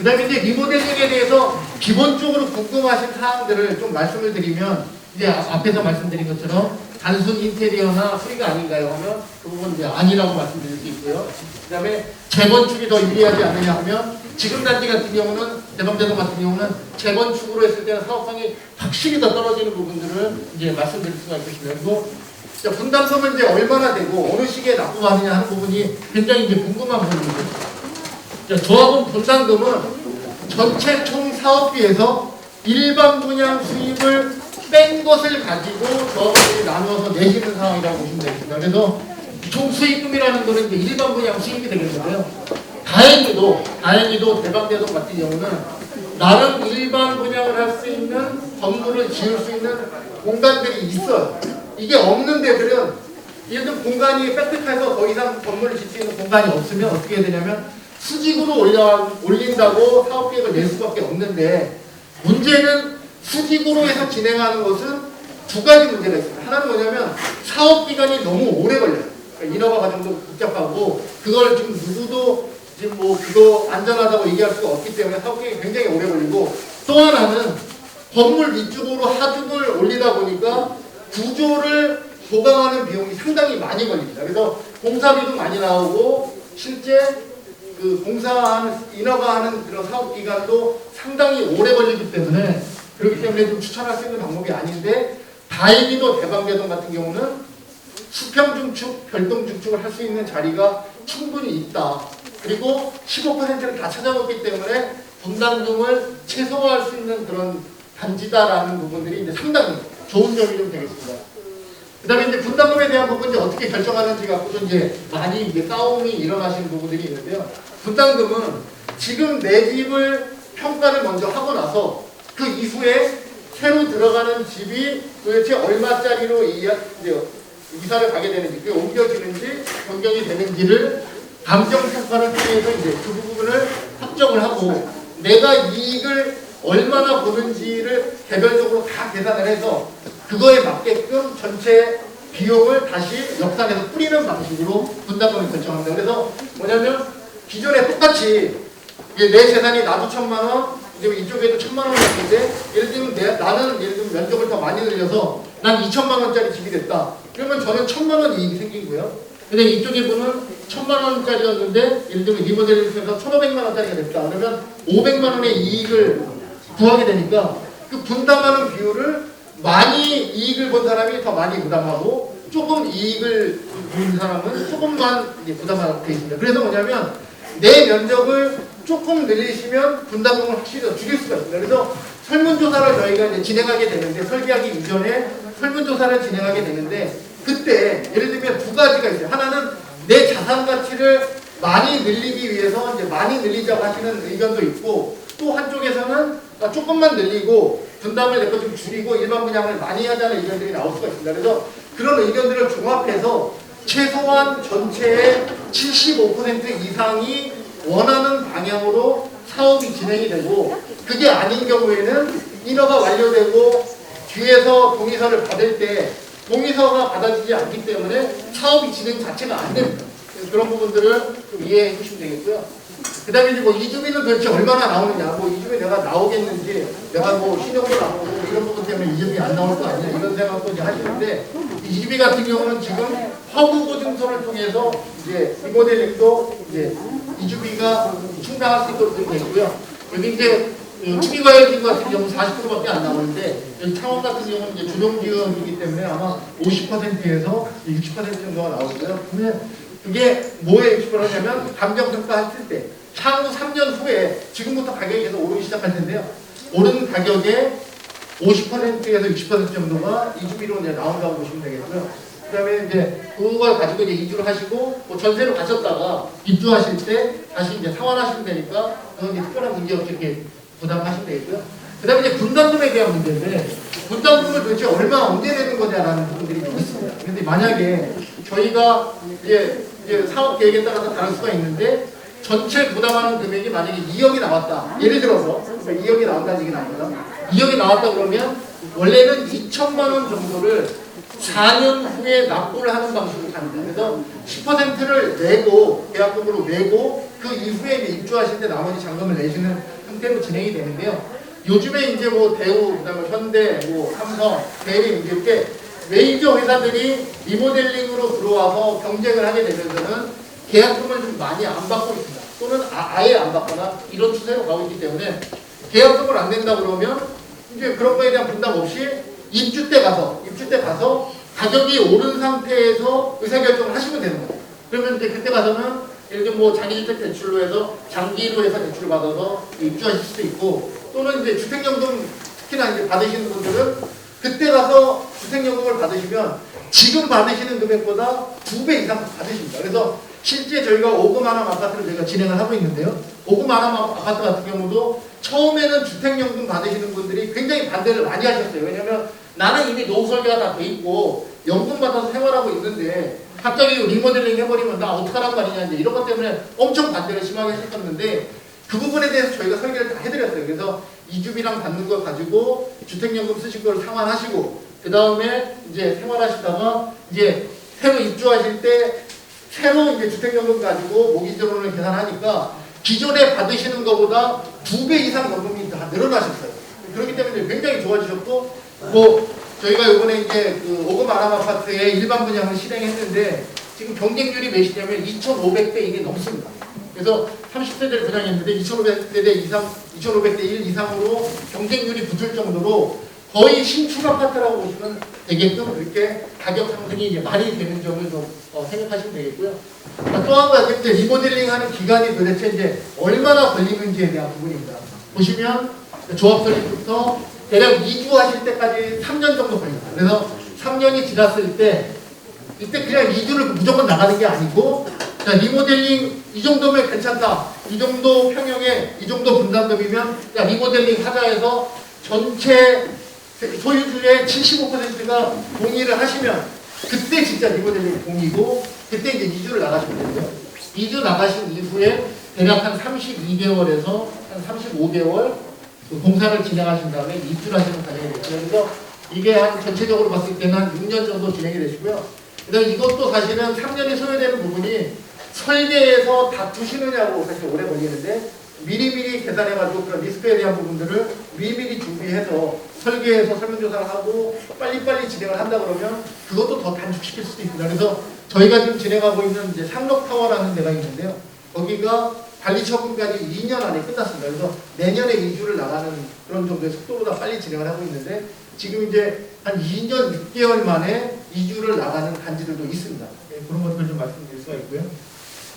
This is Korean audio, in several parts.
그 다음에 이제 리모델링에 대해서 기본적으로 궁금하신 사항들을 좀 말씀을 드리면, 이제 앞에서 말씀드린 것처럼 단순 인테리어나 수리가 아닌가요? 하면 그 부분 이제 아니라고 말씀드릴 수 있고요. 그 다음에 재건축이 더 유리하지 않느냐 하면, 지금 단지 같은 경우는, 대방대동 같은 경우는 재건축으로 했을 때는 사업성이 확실히 더 떨어지는 부분들을 이제 말씀드릴 수가 있겠습니다. 그리고 분담금은 이제 얼마나 되고 어느 시기에 납부하느냐 하는 부분이 굉장히 이제 궁금한 부분입니다. 조합원 분담금은 전체 총 사업비에서 일반 분양 수입을 뺀 것을 가지고 조합원들이 나누어서 내시는 상황이라고 보시면 되겠습니다. 그래서 총 수익금이라는 거는 이제 일반 분양 수입이 되겠는데요. 다행히도 대방대동 같은 경우는 나름 일반 분양을 할 수 있는 건물을 지을 수 있는 공간들이 있어요. 이게 없는 데들은 예를 들어 공간이 빽빽해서 더 이상 건물을 짓을 수 있는 공간이 없으면 어떻게 해야 되냐면 수직으로 올린다고 사업계획을 낼 수밖에 없는데, 문제는 수직으로 해서 진행하는 것은 두 가지 문제가 있습니다. 하나는 뭐냐면 사업기간이 너무 오래 걸려요. 그러니까 인허가 과정도 복잡하고, 그걸 지금 누구도 지금 뭐 그거 안전하다고 얘기할 수가 없기 때문에 사업기간이 굉장히 오래 걸리고, 또 하나는 건물 위쪽으로 하중을 올리다 보니까 구조를 보강하는 비용이 상당히 많이 걸립니다. 그래서 공사비도 많이 나오고, 실제 그 공사하는, 인허가하는 그런 사업 기간도 상당히 오래 걸리기 때문에, 그렇기 때문에 좀 추천할 수 있는 방법이 아닌데, 다행히도 대방대동 같은 경우는 수평 중축, 별동 중축을 할 수 있는 자리가 충분히 있다. 그리고 15%를 다 찾아놓기 때문에 분담금을 최소화할 수 있는 그런 단지다라는 부분들이 이제 상당히 좋은 점이 좀 되겠습니다. 그 다음에 이제 분담금에 대한 부분 이제 어떻게 결정하는지 갖고도 이제 많이 이제 싸움이 일어나시는 부분들이 있는데요. 분담금은 지금 내 집을 평가를 먼저 하고 나서 그 이후에 새로 들어가는 집이 도대체 얼마짜리로 이사를 가게 되는지, 그게 옮겨지는지 변경이 되는지를 감정평가를 통해서 이제 그 부분을 확정을 하고, 내가 이익을 얼마나 보는지를 개별적으로 다 계산을 해서 그거에 맞게끔 전체 비용을 다시 역산해서 뿌리는 방식으로 분담금을 결정합니다. 그래서 뭐냐면 기존에 똑같이 내 재산이 나도 1,000만 원, 이제 이쪽에도 1,000만 원이 있는데, 예를 들면 나는 예를 들면 면적을 더 많이 늘려서 난 2,000만 원짜리 집이 됐다. 그러면 저는 1,000만 원 이익이 생기고요. 근데 이쪽에 분은 1,000만 원짜리였는데 예를 들면 리모델링 해서 1,500만 원짜리가 됐다. 그러면 500만 원의 이익을 구하게 되니까 그 분담하는 비율을 많이 이익을 본 사람이 더 많이 부담하고, 조금 이익을 본 사람은 조금만 부담하게 되어 있습니다. 그래서 뭐냐면 내 면적을 조금 늘리시면 분담금을 확실히 더 줄일 수가 있습니다. 그래서 설문조사를 저희가 이제 진행하게 되는데, 설계하기 이전에 설문조사를 진행하게 되는데, 그때 예를 들면 두 가지가 있어요. 하나는 내 자산 가치를 많이 늘리기 위해서 이제 많이 늘리자고 하시는 의견도 있고, 또 한쪽에서는 조금만 늘리고 분담을 내 것 좀 줄이고 일반 분양을 많이 하자는 의견들이 나올 수가 있습니다. 그래서 그런 의견들을 종합해서 최소한 전체의 75% 이상이 원하는 방향으로 사업이 진행이 되고, 그게 아닌 경우에는 인허가 완료되고 뒤에서 동의서를 받을 때 동의서가 받아지지 않기 때문에 사업이 진행 자체가 안 됩니다. 그런 부분들을 좀 이해해 주시면 되겠고요. 그 다음에 이제 뭐 이주비는 도대체 얼마나 나오느냐, 뭐 이주비 내가 나오겠는지, 내가 뭐 신용도 나오고 이런 부분 때문에 이주비 안 나올 거 아니냐, 이런 생각도 이제 하시는데, 이주비 같은 경우는 지금 허브 보증서를 통해서 이제 리모델링도 이제 이주비가 충당할 수 있도록 되어 있고요. 여기 이제 투기과열진 같은 경우는 40%밖에 안 나오는데, 여기 창원 같은 경우는 이제 준용지역이기 때문에 아마 50%에서 60% 정도가 나오고요. 근데 그게 뭐에 60%냐면 감정평가 했을 때 향후 3년 후에 지금부터 가격이 계속 오르기 시작할 텐데요. 오른 가격의 50%에서 60% 정도가 이주비로 이제 나온다고 보시면 되겠고요. 그 다음에 이제 그걸 가지고 이제 이주를 하시고 뭐 전세로 가셨다가 입주하실 때 다시 이제 상환하시면 되니까 그건 이제 특별한 문제 없이 이렇게 부담하시면 되겠고요. 그 다음에 이제 분담금에 대한 문제인데, 분담금을 도대체 얼마 언제 내는 거냐라는 부분들이 좀 있습니다. 근데 만약에 저희가 이제 사업 계획에 따라서 다를 수가 있는데, 전체 부담하는 금액이 만약에 2억이 나왔다. 예를 들어서 2억이 나온다는 얘기는 아니고요. 2억이 나왔다 그러면 원래는 2천만 원 정도를 4년 후에 납부를 하는 방식으로 갑니다. 그래서 10%를 내고 계약금으로 내고 그 이후에 이제 입주하실 때 나머지 잔금을 내시는 형태로 진행이 되는데요. 요즘에 이제 뭐 대우, 그다음에 현대, 뭐 삼성, 대리 이렇게 메이저 회사들이 리모델링으로 들어와서 경쟁을 하게 되면서는 계약금을 좀 많이 안 받고 있습니다. 또는 아예 안 받거나 이런 추세로 가고 있기 때문에 계약금을 안 낸다 그러면 이제 그런 거에 대한 분담 없이 입주 때 가서 가격이 오른 상태에서 의사결정을 하시면 되는 거예요. 그러면 이제 그때 가서는 예를 들면 뭐 장기주택 대출로 해서 장기로 해서 대출을 받아서 입주하실 수도 있고, 또는 이제 주택연금 특히나 이제 받으시는 분들은 그때 가서 주택연금을 받으시면 지금 받으시는 금액보다 2배 이상 받으십니다. 그래서 실제 저희가 5금 하남 아파트를 저희가 진행을 하고 있는데요. 5금 하남 아파트 같은 경우도 처음에는 주택연금 받으시는 분들이 굉장히 반대를 많이 하셨어요. 왜냐하면 나는 이미 노후 설계가 다 돼 있고 연금 받아서 생활하고 있는데 갑자기 리모델링 해버리면 나 어떡하란 말이냐, 이제 이런 것 때문에 엄청 반대를 심하게 하셨었는데, 그 부분에 대해서 저희가 설계를 다 해드렸어요. 그래서 이주비랑 받는 거 가지고 주택연금 쓰실 걸 상환하시고, 그 다음에 이제 생활하시다가 이제 새로 입주하실 때 새로 이제 주택연금 가지고 모기지론을 계산하니까 기존에 받으시는 것보다 2배 이상 연금이 다 늘어나셨어요. 그렇기 때문에 굉장히 좋아지셨고, 뭐 저희가 이번에 이제 그 5금 아람 아파트의 일반 분양을 실행했는데 지금 경쟁률이 몇이냐면 2,500대 1이 넘습니다. 그래서 30세대를 분양했는데 2,500대 이상, 2,500대 1 이상으로 경쟁률이 붙을 정도로 거의 신축 아파트라고 보시면 되게끔 그렇게 가격 상승이 이제 많이 되는 점을 좀 생각하시면 되겠고요. 또 한 가지 이제 리모델링하는 기간이 도대체 이제 얼마나 걸리는지에 대한 부분입니다. 보시면 조합 설립부터 대략 이주하실 때까지 3년 정도 걸립니다. 그래서 3년이 지났을 때 이때 그냥 이주를 무조건 나가는 게 아니고, 자, 리모델링 이 정도면 괜찮다, 이 정도 평형에 이 정도 분담금이면 야, 리모델링 하자 해서 전체 소유주의 75%가 동의를 하시면 그때 진짜 리모델링 동의고, 그때 이제 이주를 나가시면 되고요. 이주 나가신 이후에 대략 한 32개월에서 한 35개월 공사를 진행하신 다음에 입주를 하시는 과정이 되죠. 그래서 이게 한 전체적으로 봤을 때는 한 6년 정도 진행이 되시고요. 그다음에 이것도 사실은 3년이 소요되는 부분이 설계에서 다투시느냐고 사실 오래 걸리는데, 미리미리 계산해가지고 그런 리스크에 대한 부분들을 미리미리 준비해서 설계해서 설문조사를 하고 빨리빨리 진행을 한다 그러면 그것도 더 단축시킬 수도 있습니다. 그래서 저희가 지금 진행하고 있는 이제 상록타워라는 데가 있는데요. 거기가 관리처분까지 2년 안에 끝났습니다. 그래서 내년에 이주를 나가는 그런 정도의 속도보다 빨리 진행을 하고 있는데, 지금 이제 한 2년 6개월 만에 이주를 나가는 단지들도 있습니다. 그런 것들 좀 말씀드릴 수가 있고요.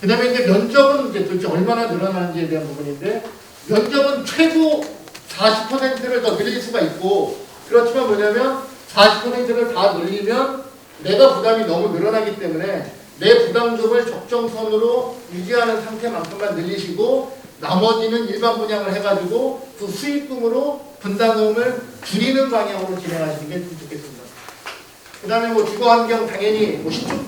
그 다음에 이제 면적은 이제 도대체 얼마나 늘어나는지에 대한 부분인데, 면적은 최고 40%를 더 늘릴 수가 있고, 그렇지만 뭐냐면 40%를 다 늘리면 내가 부담이 너무 늘어나기 때문에 내 부담금을 적정선으로 유지하는 상태만큼만 늘리시고 나머지는 일반 분양을 해가지고 그 수익금으로 분담금을 줄이는 방향으로 진행하시는 게 좀 좋겠습니다. 그 다음에 뭐 주거환경 당연히 뭐 신축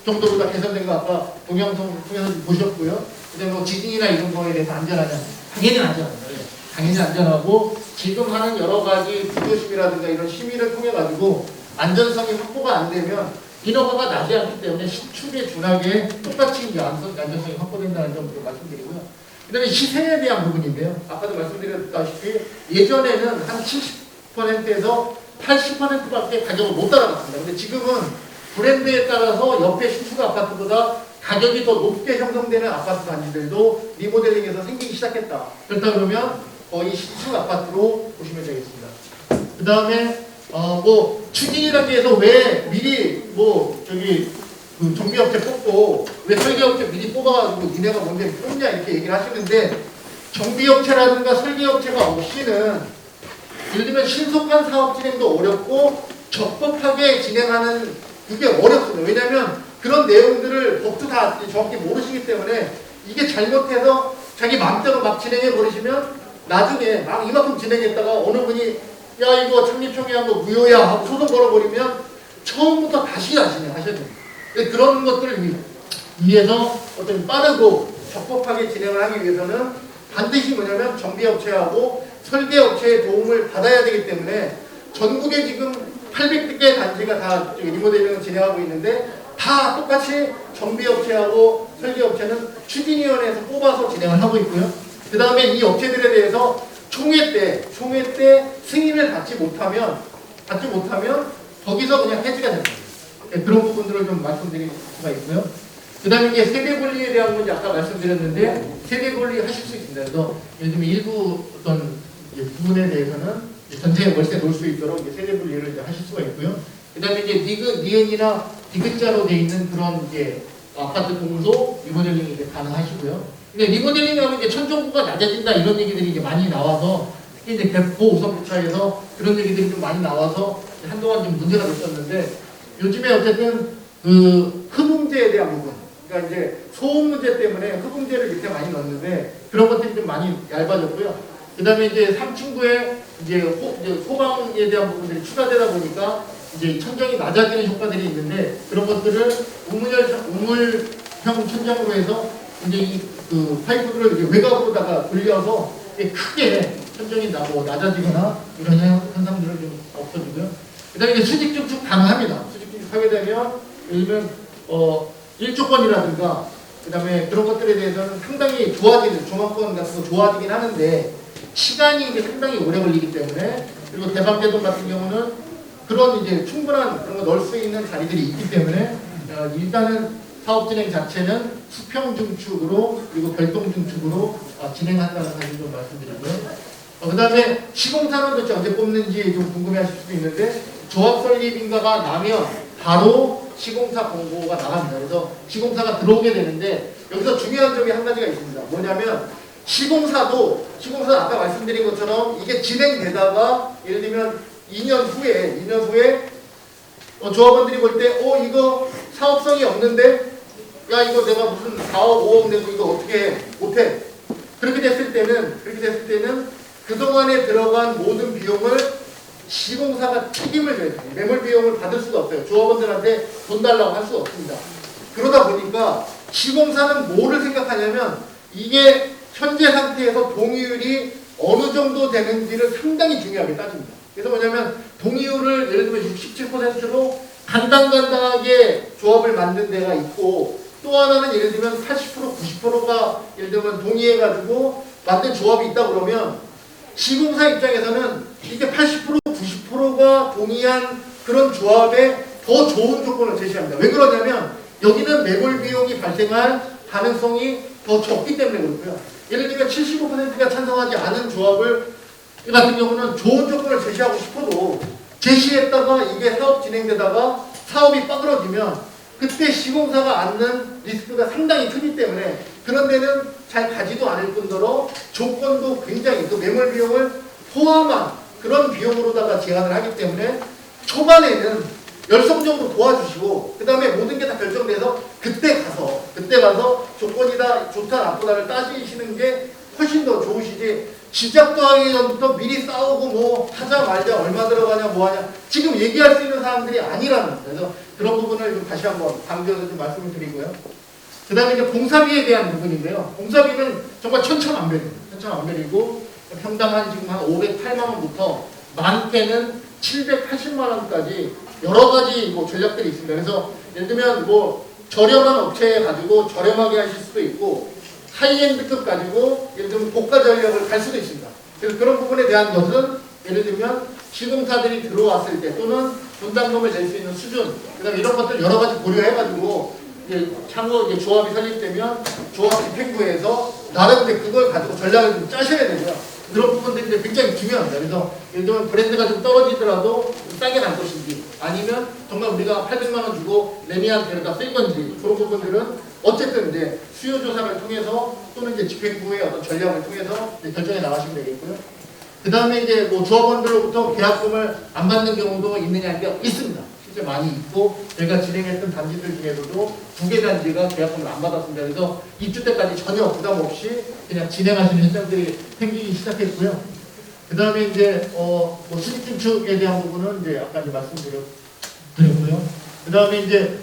정도보다 개선된 거 아까 동영상 통해서 보셨고요. 그 다음에 뭐 지진이나 이런 거에 대해서 안전하냐? 당연히 안전합니다. 당연히 안전하고, 지금 하는 여러 가지 구조심이라든가 이런 심의를 통해 가지고 안전성이 확보가 안 되면 인허가가 나지 않기 때문에 신축에 준하게 똑같이 이제 안전성이 확보된다는 점을 말씀드리고요. 그 다음에 시세에 대한 부분인데요. 아까도 말씀드렸다시피 예전에는 한 70%에서 80%밖에 가격을 못 따라갔습니다. 근데 지금은 브랜드에 따라서 옆에 신축 아파트보다 가격이 더 높게 형성되는 아파트 단지들도 리모델링에서 생기기 시작했다. 그렇다 그러면 거의 신축 아파트로 보시면 되겠습니다. 그 다음에 뭐 추진 단계에서 왜 미리 뭐 저기 그 정비업체 뽑고 왜 설계업체 미리 뽑아가지고 니네가 뭔데 뽑냐 이렇게 얘기를 하시는데, 정비업체라든가 설계업체가 없이는 예를 들면 신속한 사업 진행도 어렵고 적법하게 진행하는 그게 어렵습니다. 왜냐하면 그런 내용들을 법도 다 정확히 모르시기 때문에 이게 잘못해서 자기 마음대로 막 진행해 버리시면 나중에 막 이만큼 진행했다가 어느 분이 야 이거 창립청의한 거 무효야 하고 소송 걸어버리면 처음부터 다시 진행하셔야 됩니다. 그런 것들을 위해서 어떤 빠르고 적법하게 진행을 하기 위해서는 반드시 뭐냐면 정비업체하고 설계업체의 도움을 받아야 되기 때문에 전국에 지금 800개 단지가 다 리모델링을 진행하고 있는데 다 똑같이 정비업체하고 설계업체는 추진위원회에서 뽑아서 진행을 하고 있고요. 그 다음에 이 업체들에 대해서 총회 때 승인을 받지 못하면 거기서 그냥 해지가 됩니다. 네, 그런 부분들을 좀 말씀드릴 수가 있고요. 그 다음에 이제 세대 권리에 대한 건 아까 말씀드렸는데 세대 권리 하실 수 있습니다. 그래서 예를 들면 일부 어떤 부분에 대해서는 전체 월세 놓을 수 있도록 이제 세대 분리를 이제 하실 수가 있고요. 그 다음에 이제 니은이나 디귿자로 되어 있는 그런 이제 아파트 공소 리모델링이 이제 가능하시고요. 근데 리모델링 하면 이제 천정부가 낮아진다 이런 얘기들이 이제 많이 나와서 특히 이제 고우선부차에서 그런 얘기들이 좀 많이 나와서 한동안 좀 문제가 됐었는데 요즘에 어쨌든 그 흡음재에 대한 부분, 그러니까 이제 소음 문제 때문에 흡음재를 밑에 많이 넣었는데 그런 것들이 좀 많이 얇아졌고요. 그 다음에 이제 3층부에 이제 소방에 대한 부분들이 추가되다 보니까 이제 천정이 낮아지는 효과들이 있는데 그런 것들을 우물형 천장으로 해서 이제 그 파이프들을 이렇게 외곽으로다가 돌려서 크게 천정이 낮아지거나 이런 현상들을 좀 없어지고요. 그 다음에 이제 수직 증축 가능합니다. 수직 증축하게 되면 예를 들면 1조건이라든가 그 다음에 그런 것들에 대해서는 상당히 좋아지는 조망권 같은 거 좋아지긴 하는데 시간이 이제 상당히 오래 걸리기 때문에 그리고 대방제동 같은 경우는 그런 이제 충분한 그런 거 넣을 수 있는 자리들이 있기 때문에 일단은 사업 진행 자체는 수평 증축으로 그리고 별동 증축으로 진행한다는 사실 좀 말씀드리고요. 그 다음에 시공사는 도대체 언제 뽑는지 좀 궁금해하실 수도 있는데 조합 설립인가가 나면 바로 시공사 공고가 나갑니다. 그래서 시공사가 들어오게 되는데 여기서 중요한 점이 한 가지가 있습니다. 뭐냐면 시공사도 아까 말씀드린 것처럼 이게 진행되다가 예를 들면 2년 후에 조합원들이 볼 때 이거 사업성이 없는데 야 이거 내가 무슨 4억 5억 내고 이거 어떻게 해? 못해. 그렇게 됐을 때는 그동안에 들어간 모든 비용을 시공사가 책임을 져야 돼요. 매몰 비용을 받을 수가 없어요. 조합원들한테 돈 달라고 할 수가 없습니다. 그러다 보니까 시공사는 뭐를 생각하냐면 이게 현재 상태에서 동의율이 어느 정도 되는지를 상당히 중요하게 따집니다. 그래서 뭐냐면 동의율을 예를 들면 67%로 간당간당하게 조합을 만든 데가 있고 또 하나는 예를 들면 80% 90%가 예를 들면 동의해가지고 만든 조합이 있다 그러면 시공사 입장에서는 이게 80% 90%가 동의한 그런 조합에 더 좋은 조건을 제시합니다. 왜 그러냐면 여기는 매몰 비용이 발생할 가능성이 더 적기 때문에 그렇고요. 예를 들면 75%가 찬성하지 않은 조합을 같은 경우는 좋은 조건을 제시하고 싶어도 제시했다가 이게 사업 진행되다가 사업이 빠그러지면 그때 시공사가 안는 리스크가 상당히 크기 때문에 그런 데는 잘 가지도 않을 뿐더러 조건도 굉장히 그 매몰 비용을 포함한 그런 비용으로다가 제한을 하기 때문에 초반에는 열성적으로 도와주시고 그 다음에 모든 게 다 결정돼서 그때 가서 조건이 다 좋다 나쁘다를 따지시는 게 훨씬 더 좋으시지 시작도 하기 전부터 미리 싸우고 뭐 하자 말자 얼마 들어가냐 뭐 하냐 지금 얘기할 수 있는 사람들이 아니라는 거예요. 그래서 그런 부분을 좀 다시 한번 강조해서 좀 말씀을 드리고요. 그 다음에 이제 공사비에 대한 부분인데요. 공사비는 정말 천차만별이고 평당 한 지금 한 508만 원부터 많게는 780만 원까지 여러 가지 뭐 전략들이 있습니다. 그래서 예를 들면 뭐 저렴한 업체 가지고 저렴하게 하실 수도 있고 하이엔드급 가지고 예를 들면 고가 전략을 갈 수도 있습니다. 그래서 그런 부분에 대한 것은 예를 들면 시공사들이 들어왔을 때 또는 분담금을 낼 수 있는 수준 그다음에 이런 것들 여러 가지 고려해가지고 향후 조합이 설립되면 조합 집행부에서 나름대로 그걸 가지고 전략을 좀 짜셔야 되고요. 그런 부분들이 굉장히 중요합니다. 그래서 예를 들면 브랜드가 좀 떨어지더라도 싸게 갈 것인지 아니면 정말 우리가 800만 원 주고 레미안테에다 쓸 건지 그런 부분들은 어쨌든 이제 수요 조사를 통해서 또는 이제 집행부의 어떤 전략을 통해서 결정해 나가시면 되겠고요. 그 다음에 이제 뭐 조합원들로부터 계약금을 안 받는 경우도 있느냐가 있습니다. 실제 많이 있고 저희가 진행했던 단지들 중에서도 2개 단지가 계약금을 안 받았습니다. 그래서 입주 때까지 전혀 부담 없이 그냥 진행하시는 현장들이 생기기 시작했고요. 그 다음에 이제 뭐 수직 증축에 대한 부분은 이제 아까 이제 말씀드렸고요. 그 다음에 이제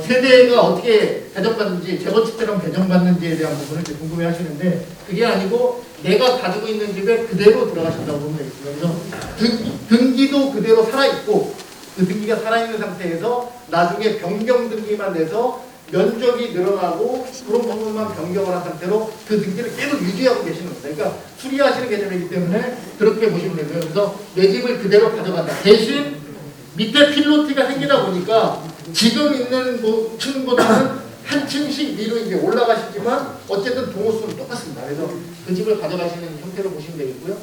세대가 어떻게 배정받는지 재건축처럼 배정받는지에 대한 부분을 이제 궁금해 하시는데 그게 아니고 내가 가지고 있는 집에 그대로 들어가신다고 보면 되겠습니다. 그래서 등기도 그대로 살아있고 그 등기가 살아있는 상태에서 나중에 변경 등기만 내서 면적이 늘어나고 그런 부분만 변경을 한 상태로 그 등기를 계속 유지하고 계시는 겁니다. 그러니까 수리하시는 개념이기 때문에 그렇게 보시면 되고요. 그래서 내 집을 그대로 가져간다. 대신 밑에 필로티가 생기다 보니까 지금 있는 층보다는 한 층씩 위로 이제 올라가시지만 어쨌든 동호수는 똑같습니다. 그래서 그 집을 가져가시는 형태로 보시면 되겠고요.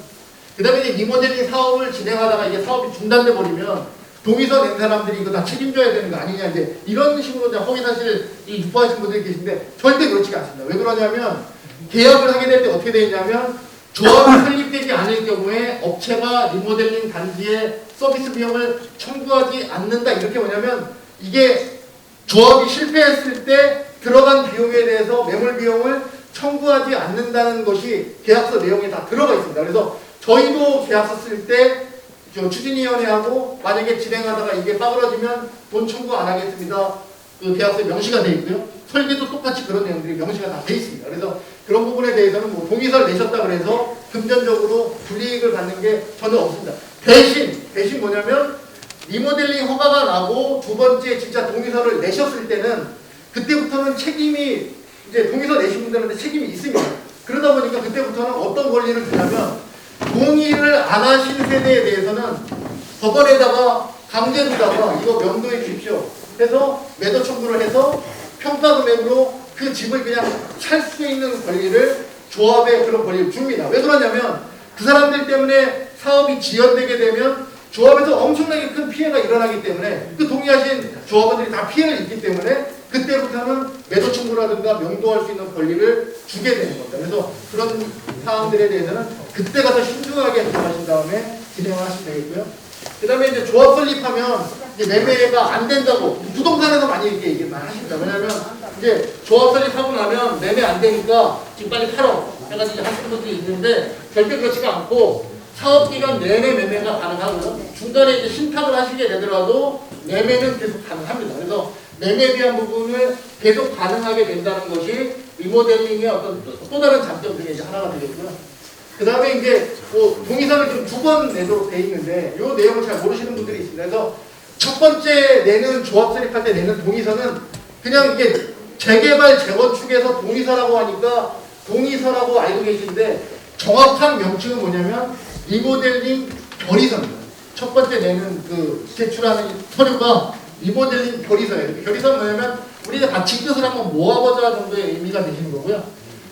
그 다음에 이제 리모델링 사업을 진행하다가 이게 사업이 중단돼 버리면 동의서 낸 사람들이 이거 다 책임져야 되는 거 아니냐 이제 이런 식으로 이제 허위 사실 이 유포하신 분들이 계신데 절대 그렇지가 않습니다. 왜 그러냐면 계약을 하게 될 때 어떻게 되어 있냐면 조합이 설립되지 않을 경우에 업체가 리모델링 단지에 서비스 비용을 청구하지 않는다. 이렇게 뭐냐면 이게 조합이 실패했을 때 들어간 비용에 대해서 매물 비용을 청구하지 않는다는 것이 계약서 내용에 다 들어가 있습니다. 그래서 저희도 계약서 쓸 때 추진위원회하고 만약에 진행하다가 이게 빠그러지면 돈 청구 안 하겠습니다. 그 계약서에 명시가 되어 있고요. 설계도 똑같이 그런 내용들이 명시가 다 되어 있습니다. 그래서 그런 부분에 대해서는 뭐 동의서를 내셨다 그래서 금전적으로 불이익을 받는 게 전혀 없습니다. 대신 뭐냐면 리모델링 허가가 나고 두 번째 진짜 동의서를 내셨을 때는 그때부터는 책임이 이제 동의서 내신 분들한테 책임이 있습니다. 그러다 보니까 그때부터는 어떤 권리를 주냐면 동의를 안 하신 세대에 대해서는 법원에다가 강제로다가 이거 명도해 주십시오 해서 매도 청구를 해서 평가 금액으로 그 집을 그냥 살 수 있는 권리를 조합에 그런 권리를 줍니다. 왜 그러냐면 그 사람들 때문에 사업이 지연되게 되면 조합에서 엄청나게 큰 피해가 일어나기 때문에 그 동의하신 조합원들이 다 피해를 입기 때문에 그때부터는 매도 청구라든가 명도할 수 있는 권리를 주게 되는 겁니다. 그래서 그런 사항들에 대해서는 그때 가서 신중하게 결정하신 다음에 진행을 하시면 되겠고요. 그 다음에 이제 조합 설립하면 이제 매매가 안 된다고 부동산에서 많이 이렇게 얘기를 많이 하십니다. 왜냐면 이제 조합 설립하고 나면 매매 안 되니까 지금 빨리 팔어 해가지고 하시는 분들이 있는데 절대 그렇지가 않고 사업기간 내내 매매가 가능하고요. 중간에 이제 신탁을 하시게 되더라도 매매는 계속 가능합니다. 그래서 매매에 대한 부분을 계속 가능하게 된다는 것이 리모델링의 어떤 또 다른 장점 중에 이제 하나가 되겠고요. 그 다음에 이제 뭐 동의서를 좀 두 번 내도록 되어 있는데 이 내용을 잘 모르시는 분들이 있습니다. 그래서 첫 번째 내는 조합 설립할 때 내는 동의서는 그냥 이게 재개발 재건축에서 동의서라고 하니까 동의서라고 알고 계시는데 정확한 명칭은 뭐냐면 리모델링 결의서입니다. 첫 번째 내는 그 제출하는 서류가 리모델링 결의서예요. 결의서는 뭐냐면 우리가 같이 뜻을 한번 모아보자 정도의 의미가 되시는 거고요.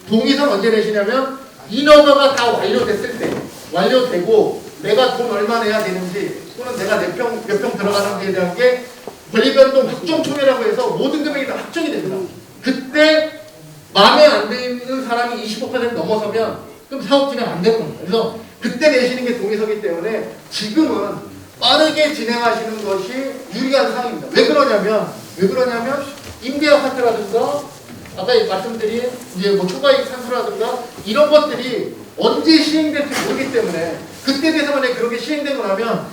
동의서는 언제 내시냐면 인허가가 다 완료됐을 때 완료되고 내가 돈 얼마 내야 되는지 또는 내가 몇 평 들어가는지에 대한 게 권리변동 확정총회라고 해서 모든 금액이 다 확정이 됩니다. 그때 마음에 안 드는 사람이 25% 넘어서면 그럼 사업 진행 안 되는 겁니다. 그래서 그때 내시는 게 동의서이기 때문에 지금은 빠르게 진행하시는 것이 유리한 상황입니다. 왜 그러냐면 임대 아파트라든가 아까 말씀드린 이제 뭐 초과이익 산수라든가 이런 것들이 언제 시행될지 모르기 때문에 그때 돼서 만약에 그렇게 시행되고 나면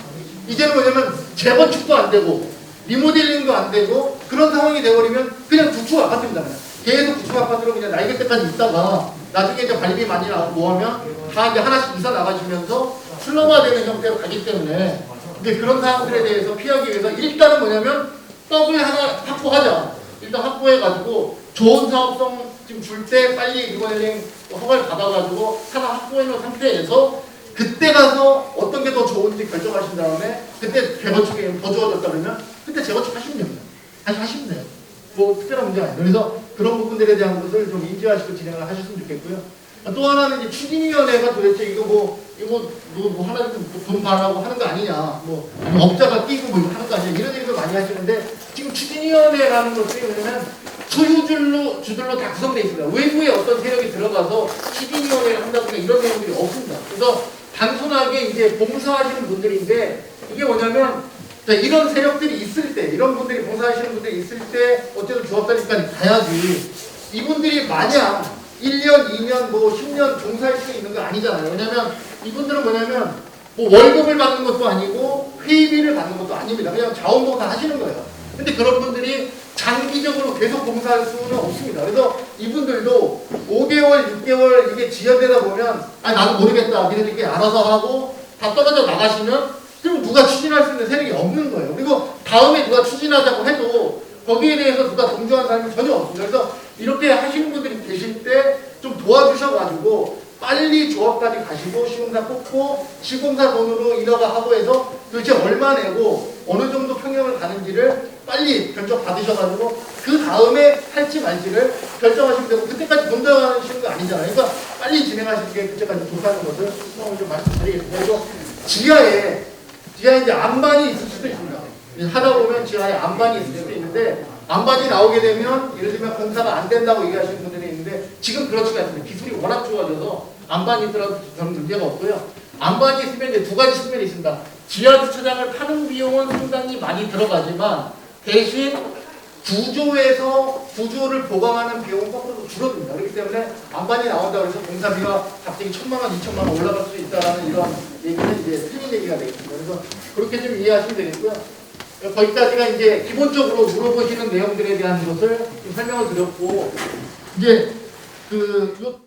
이제는 뭐냐면 재건축도 안 되고 리모델링도 안 되고 그런 상황이 돼버리면 그냥 구축 아파트입니다. 계속 구축 아파트로 그냥 나이길 때까지 있다가 나중에 이제 관리비 많이 나오고 뭐하면 다 이제 하나씩 이사 나가시면서 슬럼화되는 형태로 가기 때문에 이제 그런 상황들에 대해서 피하기 위해서 일단은 뭐냐면 떡을 하나 확보하자. 일단 확보해가지고 좋은 사업성 지금 줄 때 빨리 리모델링 허가를 받아가지고 하나 확보해놓은 상태에서 그때 가서 어떤 게 더 좋은지 결정하신 다음에 그때 재건축이 더 좋아졌다 그러면 그때 재건축 하시면 됩니다. 다시 하시면 돼요. 뭐 특별한 문제가 아니에요. 그래서 그런 부분들에 대한 것을 좀 인지하시고 진행을 하셨으면 좋겠고요. 또 하나는 이제 추진위원회가 도대체 이거 하나 돈 받으라고 하는 거 아니냐, 뭐 업자가 끼고 뭐 하는 거 아니냐 이런 얘기를 많이 하시는데 지금 추진위원회라는 것들이 뭐냐면 소유주들로 다 구성되어 있습니다. 외부에 어떤 세력이 들어가서 추진위원회를 한다든가 이런 내용들이 없습니다. 그래서 단순하게 이제 봉사하시는 분들인데 이게 뭐냐면 이런 세력들이 있을 때, 이런 분들이 봉사하시는 분들이 있을 때 어쨌든 조합단위까지 가야지 이분들이 마냥 1년, 2년, 뭐 10년 종사할 수 있는 거 아니잖아요. 왜냐면 이분들은 뭐냐면 뭐 월급을 받는 것도 아니고 회의비를 받는 것도 아닙니다. 그냥 자원봉사 하시는 거예요. 근데 그런 분들이 장기적으로 계속 봉사할 수는 없습니다. 그래서 이분들도 5개월, 6개월 이게 지연되다 보면 나도 모르겠다. 니네들끼리 알아서 하고 다 떨어져 나가시면 그럼 누가 추진할 수 있는 세력이 없는 거예요. 그리고 다음에 누가 추진하자고 해도 거기에 대해서 누가 동조한 사람이 전혀 없습니다. 그래서 이렇게 하시는 분들이 계실 때 좀 도와주셔가지고 빨리 조합까지 가시고 시공사 뽑고 시공사 돈으로 인허가 하고 해서 도대체 얼마 내고 어느 정도 평형을 가는지를 빨리 결정 받으셔가지고 그 다음에 할지 말지를 결정하시면 되고 그때까지 돈 들어가시는 거 아니잖아요. 그러니까 빨리 진행하시는 게 그때까지 좋다는 것을 좀 말씀드리겠습니다. 그리고 지하에 이제 안반이 있을 수도 있습니다. 하다 보면 지하에 안반이 있을 수도 있는데 안반이 나오게 되면 예를 들면 공사가 안 된다고 얘기하시는 분들이 있는데 지금 그렇지가 않습니다. 기술이 워낙 좋아져서 안반이 있더라도 그런 문제가 없고요. 안반이 있으면 이제 두 가지 측면이 있습니다. 지하 주차장을 파는 비용은 상당히 많이 들어가지만 대신 구조를 보강하는 비용은 거꾸로 줄어듭니다. 그렇기 때문에 안반이 나온다고 해서 공사비가 갑자기 1,000만 원, 2,000만 원 올라갈 수 있다는 이런 얘기는 이제 틀린 얘기가 되겠습니다. 그래서 그렇게 좀 이해하시면 되겠고요. 거기까지가 이제 기본적으로 물어보시는 내용들에 대한 것을 좀 설명을 드렸고 이제 요